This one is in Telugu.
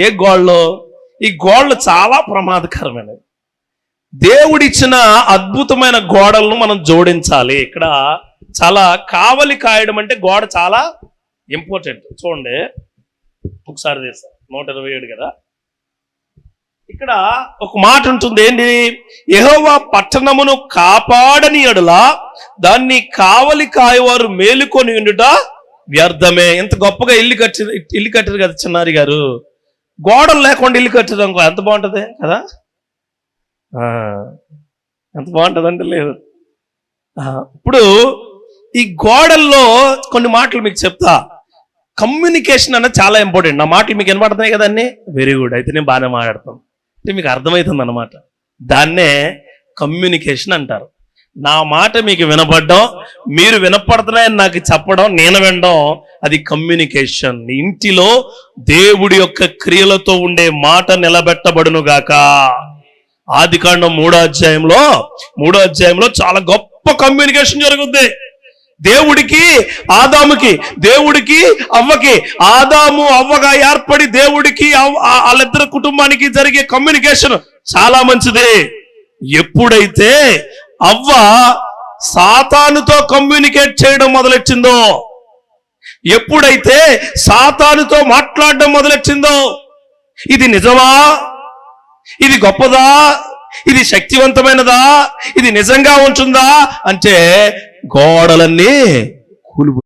ఏ గోళ్ళు? ఈ గోళ్ళు చాలా ప్రమాదకరమైనవి. దేవుడిచ్చిన అద్భుతమైన గోడలను మనం జోడించాలి. ఇక్కడ చాలా కావలి కాయడం అంటే గోడ చాలా ఇంపార్టెంట్. చూడండి ఒకసారి చేస్తాం 127 కదా. ఇక్కడ ఒక మాట ఉంటుంది, ఏంటి? యెహోవా పట్టణమును కాపాడని యెడల దాన్ని కావలి కాయవారు మేలుకొని ఉండుట వ్యర్థమే. ఎంత గొప్పగా ఇల్లు కట్టారు కదా చిన్నారి గారు. గోడలు లేకుండా ఇల్లు కట్టడం ఎంత బాగుంటుంది కదా. ఎంత బాగుంటుంది అంటే లేదు. ఇప్పుడు ఈ గోడల్లో కొన్ని మాటలు మీకు చెప్తా. కమ్యూనికేషన్ అనేది చాలా ఇంపార్టెంట్. నా మాటలు మీకు వినపడుతున్నాయి కదా అన్ని? Very good. అయితే నేను బాగానే మాట్లాడతాను అంటే మీకు అర్థమవుతుంది అన్నమాట. దాన్నే కమ్యూనికేషన్ అంటారు. నా మాట మీకు వినపడడం, మీరు వినపడుతున్నాయని నాకు చెప్పడం, నేను వినడం, అది కమ్యూనికేషన్. ఇంటిలో దేవుడి యొక్క క్రియలతో ఉండే మాట నిలబెట్టబడును గాక. ఆదికాండం 3వ అధ్యాయంలో చాలా గొప్ప కమ్యూనికేషన్ జరుగుద్ది. దేవుడికి ఆదాముకి, దేవుడికి అవ్వకి, ఆదాము అవ్వగా ఏర్పడి దేవుడికి వాళ్ళిద్దరు కుటుంబానికి జరిగే కమ్యూనికేషన్ చాలా మంచిది. ఎప్పుడైతే అవ్వ సాతానుతో కమ్యూనికేట్ చేయడం మొదలెట్టిందో, ఎప్పుడైతే సాతానుతో మాట్లాడడం మొదలెట్టిందో, ఇది నిజమా, ఇది గొప్పదా, ఇది శక్తివంతమైనదా, ఇది నిజంగా ఉంటుందా అంటే గోడలన్నీ కూలిపోయాయి.